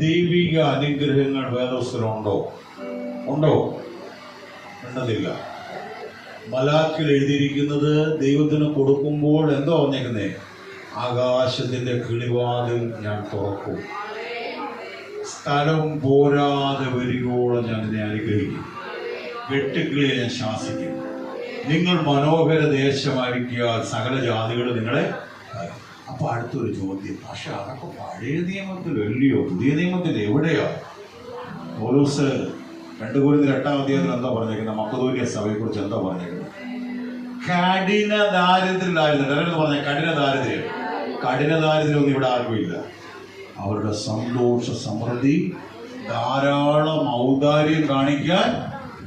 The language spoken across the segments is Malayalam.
ദൈവിക അനുഗ്രഹങ്ങൾ വേദപുസ്തകത്തിലുണ്ടോ? ഉണ്ടോ? ഉണ്ടതില്ല. മലാക്കിൽ എഴുതിയിരിക്കുന്നത് ദൈവത്തിന് കൊടുക്കുമ്പോൾ എന്തോ പറഞ്ഞേക്കുന്നേ? ആകാശത്തിന്റെ കിളിവാതിൽ ഞാൻ തുറക്കും, സ്ഥലം പോരാതെ വരികയോളം ഞാൻ ഇതിനെ അനുഗ്രഹിക്കും, വെട്ടുക്കിളിയെ ഞാൻ ശാസിക്കും, നിങ്ങൾ മനോഹര ദേശമായിരിക്കുക, സകല ജാതികൾ നിങ്ങളെ. അപ്പൊ അടുത്തൊരു ചോദ്യം, പക്ഷെ അതൊക്കെ പഴയ നിയമത്തിലല്ലയോ, പുതിയ നിയമത്തിൽ എവിടെയാ? പൗലോസ് 2 കൊരിന്ത്യർ 8-ാം അധ്യായത്തിൽ എന്താ പറഞ്ഞേക്കുന്നത്? മക്കദോന്യ സഭയെ കുറിച്ച് എന്താ പറഞ്ഞേക്കുന്നത്? കഠിന ദാരിദ്ര്യത്തിലായിരുന്നു. എല്ലാവരും പറഞ്ഞ കഠിന ദാരിദ്ര്യം. കഠിന ദാരിദ്ര്യം ഒന്നും ഇവിടെ ആർക്കുമില്ല. അവരുടെ സന്തോഷ സമൃദ്ധി, ധാരാളം ഔദാര്യം കാണിക്കാൻ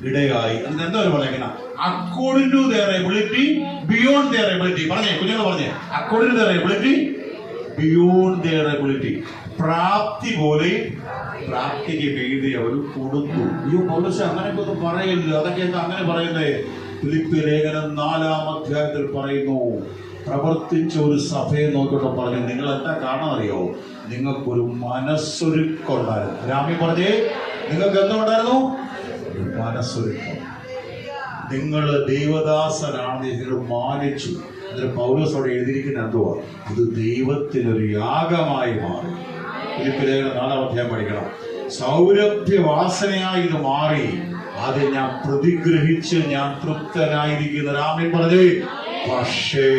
ഇടയായി. എന്താ പറയുന്നത്? According to their ability, beyond their ability. പറഞ്ഞേ കുഞ്ഞുങ്ങൾ പറഞ്ഞേ, according to their ability, beyond their ability. പ്രാപ്തി പോലെ പ്രാപ്തിക്ക് വേണ്ടി അവർ കൊടുത്തു. അയ്യോ പൗലോസ് അങ്ങനെയൊക്കെ ഒന്നും പറയില്ല, അതൊക്കെ എന്താ അങ്ങനെ പറയുന്നേ? ഫിലിപ്പിയ ലേഖനം 4-ാം അധ്യായത്തിൽ പറയുന്നു, പ്രവർത്തിച്ച ഒരു സഭയെ നോക്കിയിട്ട് പറഞ്ഞു, നിങ്ങൾ എന്താ കാണാൻ അറിയോ? നിങ്ങൾക്കൊരു മനസ്സൊരുക്കുണ്ടായിരുന്നു. രാമി പറഞ്ഞേ, നിങ്ങൾക്ക് എന്തുണ്ടായിരുന്നു? മനസ്സൊരുക്കം. നിങ്ങൾ ദൈവദാസനാണെന്ന് നിങ്ങൾ മാനിച്ചു. അതിന് പൗലോസ് അവിടെ എഴുതിയിരിക്കുന്ന എന്തുവാ? ഇത് ദൈവത്തിനൊരു യാഗമായി മാറി. ഫിലിപ്പിയ ലേഖനം 4-ാം അധ്യായം പഠിക്കണം. സൗരഭ്യവാസനയായി ഇത് മാറി. അത് ഞാൻ പ്രതിഗ്രഹിച്ച് ഞാൻ തൃപ്തനായിരിക്കുന്ന. രാമൻ പറഞ്ഞേ, പക്ഷേ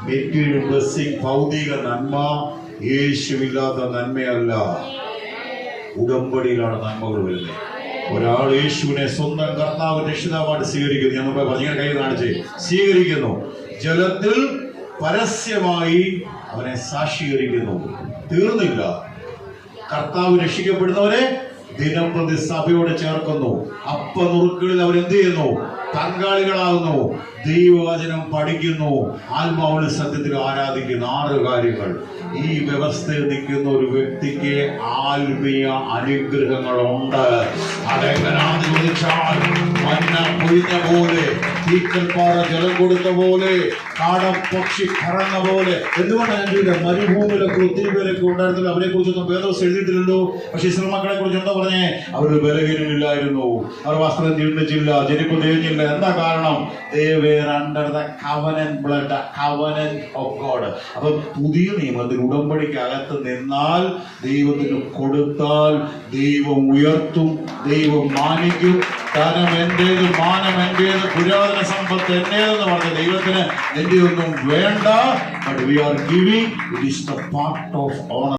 മെറ്റീരിയൽ ബ്ലെസ്സിംഗ്, ഭൗതിക നന്മ യേശുവില്ലാത്ത നന്മയല്ല. ഉടമ്പടിയിലാണ് നന്മകൾ വരുന്നത്. ഒരാൾ യേശുവിനെ സ്വന്തം കർത്താവ് രക്ഷിതാവായിട്ട് സ്വീകരിക്കുന്നു. ഞാൻ മുമ്പേ പറഞ്ഞ കൈ കാണിച്ച് സ്വീകരിക്കുന്നു. ജലത്തിൽ പരസ്യമായി അവനെ സാക്ഷീകരിക്കുന്നു. തീർന്നില്ല. കർത്താവ് രക്ഷിക്കപ്പെടുന്നവരെ ദിനംപ്രതി സഭയോട് ചേർക്കുന്നു. അപ്പനുറുക്കുകളിൽ അവരെന്ത് ചെയ്യുന്നു? പങ്കാളികളാകുന്നു. ദൈവവചനം പഠിക്കുന്നു, ആത്മാവിൽ സത്യത്തിൽ ആരാധിക്കുന്നു. 6 കാര്യങ്ങൾ. ഈ വ്യവസ്ഥയിൽ നിൽക്കുന്ന ഒരു വ്യക്തിക്ക് ആത്മീയ അനുഗ്രഹങ്ങളുണ്ട്. അതെങ്ങനാന്ന് ചോദിച്ചാൽ, മഞ്ഞ പൊഴിഞ്ഞ പോലെ, തീക്കൽപ്പാറ ജലം കൊടുത്ത പോലെ, കാടപ്പക്ഷി പറന്ന പോലെ. എന്തുകൊണ്ടാണ് ഞാൻ ചോദിക്കുക? മരുഭൂമിയിലൊക്കെ ഒത്തിരി പേരൊക്കെ ഉണ്ടായിരുന്നില്ല. അവരെ കുറിച്ചൊന്നും വേദോസ് എഴുതിയിട്ടില്ലല്ലോ. പക്ഷെ ഇസ്രായേൽ മക്കളെ കുറിച്ച് എന്താ പറഞ്ഞേ? അവർ ബലഹീനമില്ലായിരുന്നു, അവർ വസ്ത്രം ജീർണിച്ചില്ല, ജനിപ്പ് തേഞ്ഞില്ല. എന്താ കാരണം? They were under the covenant blood, the covenant of God. അപ്പൊ പുതിയ നിയമത്തിൽ ഉടമ്പടിക്കകത്ത് നിന്നാൽ, ദൈവത്തിന് കൊടുത്താൽ ദൈവം ഉയർത്തും, ദൈവം മാനിക്കും. ധനം എന്റേത്, മാനം എന്റേത്, പുരാതന സമ്പത്ത് എന്റേതെന്ന് പറഞ്ഞ ദൈവത്തിന് എന്റെ ഒന്നും വേണ്ട. But we are giving, it is the part of honor.